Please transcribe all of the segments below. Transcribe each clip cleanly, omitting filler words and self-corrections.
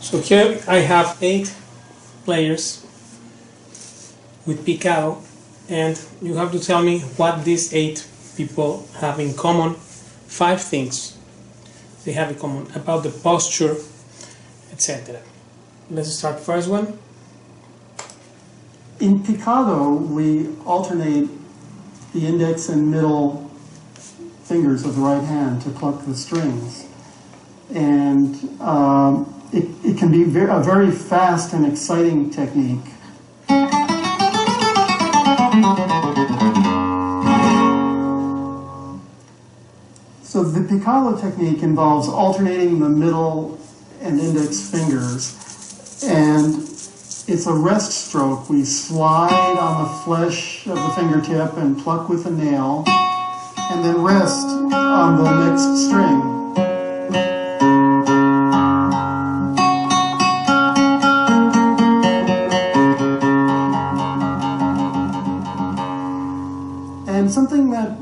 So here I have 8 players with Picado, and you have to tell me what these 8 people have in common. 5 things they have in common about the posture, etc. Let's start first one. In Picado, we alternate the index and middle fingers of the right hand to pluck the strings. And it can be a very fast and exciting technique. So the Picado technique involves alternating the middle and index fingers, and it's a rest stroke. We slide on the flesh of the fingertip and pluck with a nail, and then rest on the next string. And something that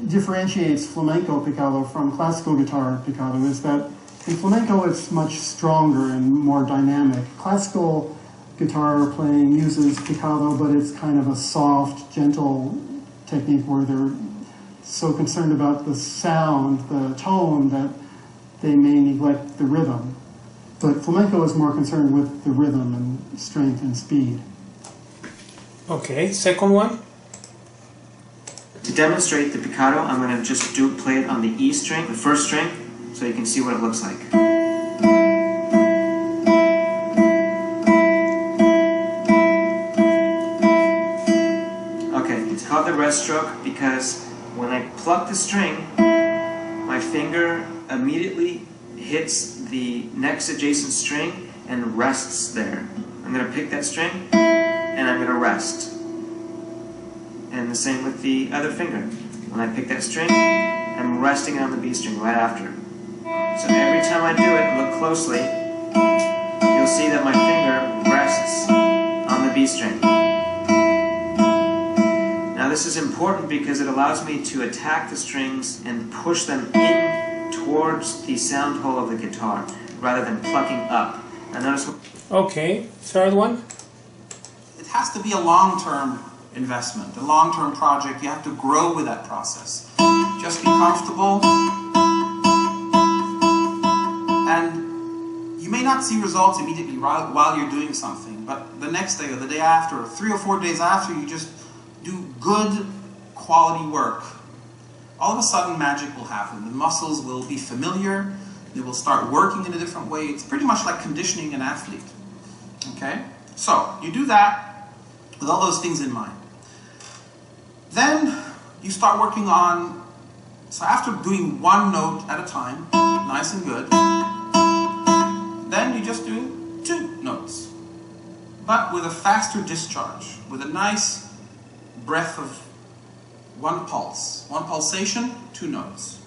differentiates flamenco picado from classical guitar picado is that in flamenco it's much stronger and more dynamic. Classical guitar playing uses picado, but it's kind of a soft, gentle technique where they're so concerned about the sound, the tone, that they may neglect the rhythm. But flamenco is more concerned with the rhythm and strength and speed. Okay, second one. To demonstrate the picado, I'm going to just play it on the E string, the first string, so you can see what it looks like. Okay, it's called the rest stroke because when I pluck the string, my finger immediately hits the next adjacent string and rests there. I'm going to pick that string and I'm going to rest. And the same with the other finger. When I pick that string, I'm resting on the B string right after. So every time I do it, look closely, you'll see that my finger rests on the B string. Now this is important because it allows me to attack the strings and push them in towards the sound hole of the guitar, rather than plucking up. Now notice. Okay, third one. It has to be a long-term investment, a long-term project. You have to grow with that process. Just be comfortable, and you may not see results immediately while you're doing something, but the next day or the day after, or 3 or 4 days after, you just do good quality work. All of a sudden magic will happen. The muscles will be familiar, they will start working in a different way. It's pretty much like conditioning an athlete. Okay? So, you do that with all those things in mind. Then you start working on, so after doing one note at a time, nice and good, then you just do 2 notes, but with a faster discharge, with a nice breath of one pulse, one pulsation, 2 notes.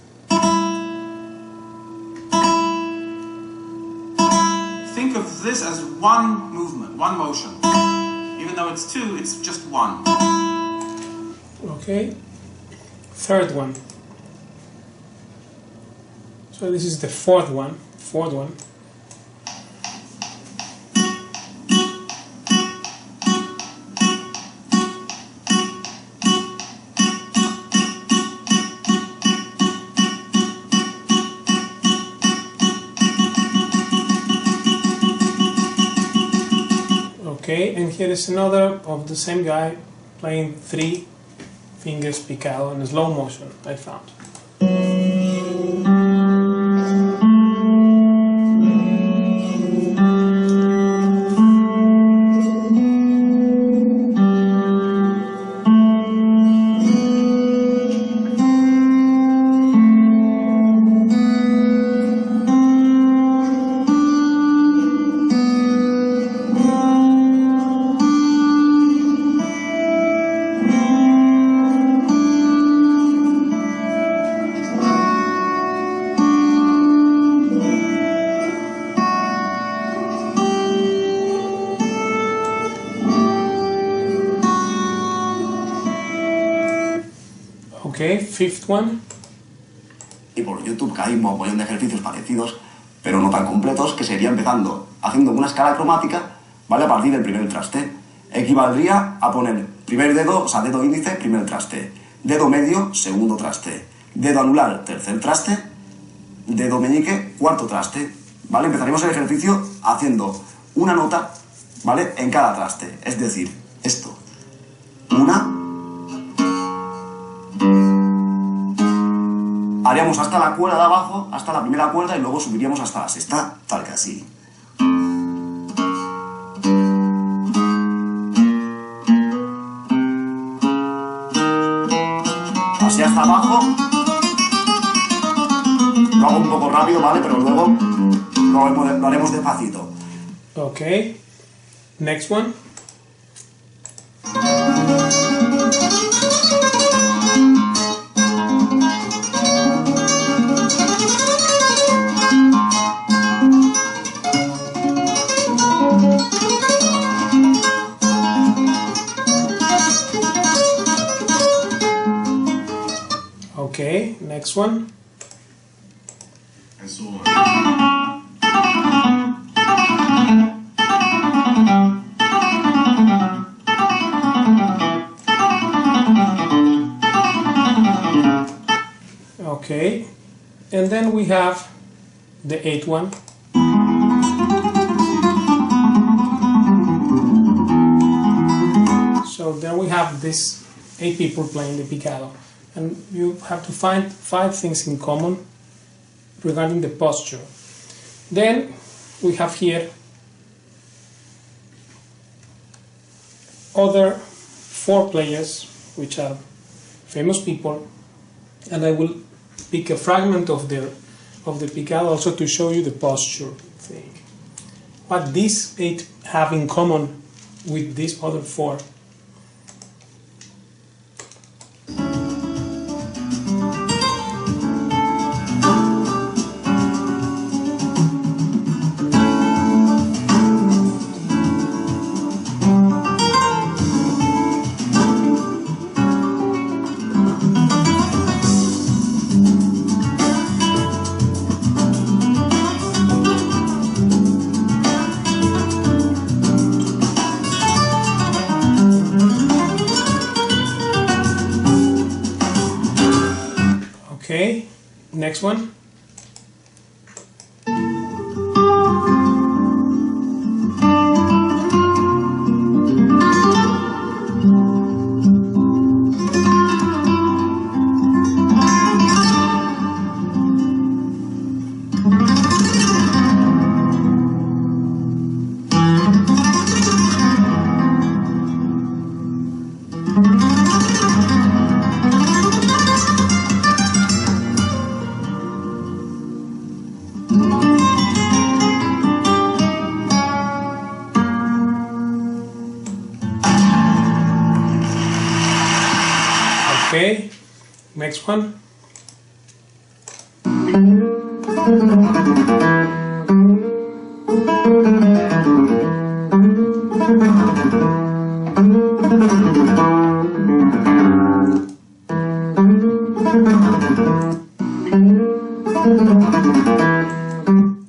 Think of this as one movement, one motion. Even though it's 2, it's just 1. Okay, third one. So this is the fourth one. Okay, and here is another of the same guy playing 3 fingers picado in slow motion, I found. Okay, fifth one. Y por YouTube que hay un montón de ejercicios parecidos pero no tan completos, que sería empezando haciendo una escala cromática, ¿vale? A partir del primer traste. Equivaldría a poner primer dedo, o sea, dedo índice, primer traste, dedo medio, segundo traste, dedo anular, tercer traste, dedo meñique, cuarto traste, ¿vale? Empezaremos el ejercicio haciendo una nota, ¿vale? En cada traste, es decir, esto, una, haríamos hasta la cuerda de abajo, hasta la primera cuerda y luego subiríamos hasta la sexta, tal que así. Así hasta abajo. Lo hago un poco rápido, ¿vale? Pero luego lo haremos despacito. Okay. Next one. Okay, next one. And so on. Okay, and then we have the eighth one. So then we have these 8 people playing the Picado. And you have to find 5 things in common regarding the posture. Then we have here other 4 players, which are famous people, and I will pick a fragment of the Picado also to show you the posture thing. What these 8 have in common with these other 4. Okay, next one. Okay, next one.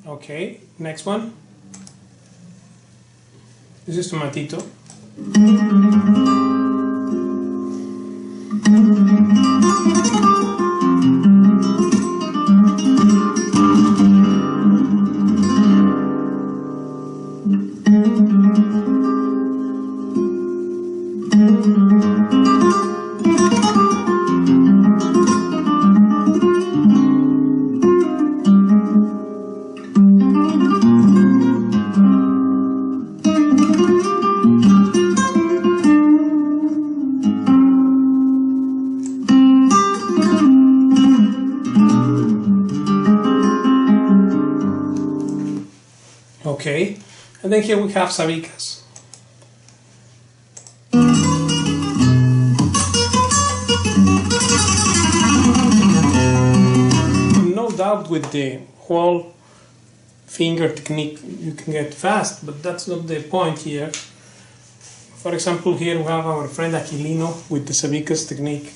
Okay, next one. This is Tomatito. Okay, and then here we have sabicas. No doubt with the whole finger technique you can get fast, but that's not the point here. For example, here we have our friend Aquilino with the sabicas technique.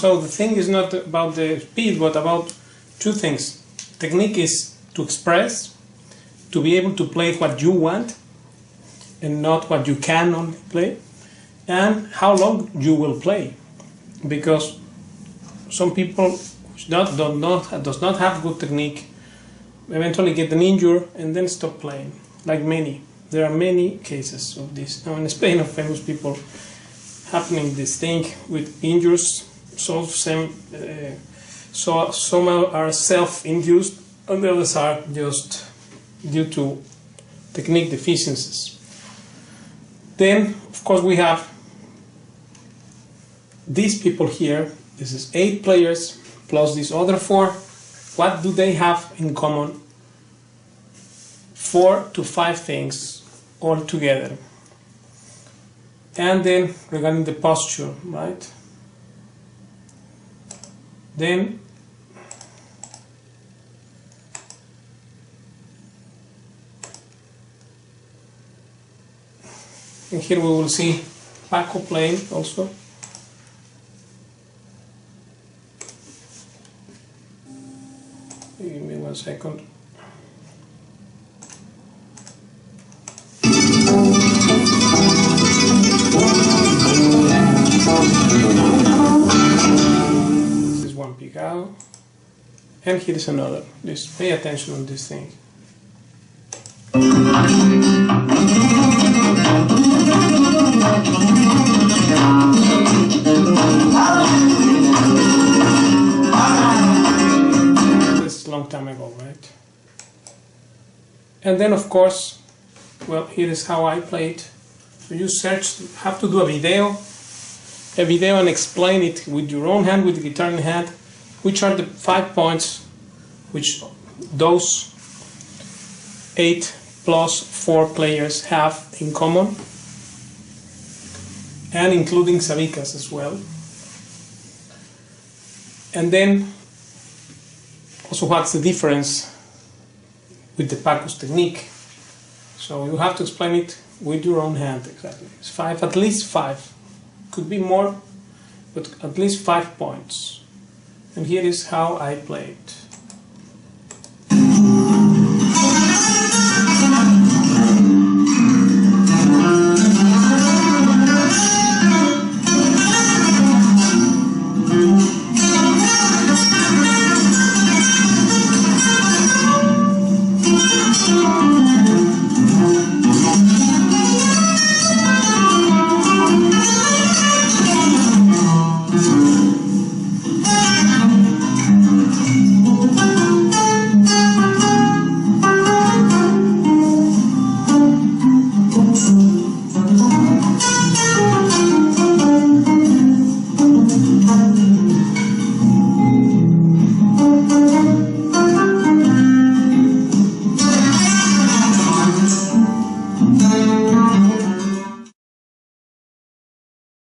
So the thing is not about the speed, but about two things. Technique is to express, to be able to play what you want and not what you can only play, and how long you will play, because some people does not have good technique eventually get an injury and then stop playing, like many. There are many cases of this. Now in Spain, of famous people happening this thing with injuries. So some are self-induced, and the others are just due to technique deficiencies. Then, of course, we have these people here. This is 8 players plus these other 4. What do they have in common? 4 to 5 things all together. And then regarding the posture, right? Then and here we will see Paco playing also. Give me 1 second. This is one Picado. And here is another. Just pay attention on this thing. This is a long time ago, right? And then of course, well, here is how I play it. So you have to do a video and explain it with your own hand, with the guitar in hand, which are the 5 points which those 8 plus 4 players have in common, and including Sabicas as well. And then also what's the difference with the Paco's technique. So you have to explain it with your own hand exactly. It's 5, at least 5. Could be more, but at least 5 points. And here is how I play it.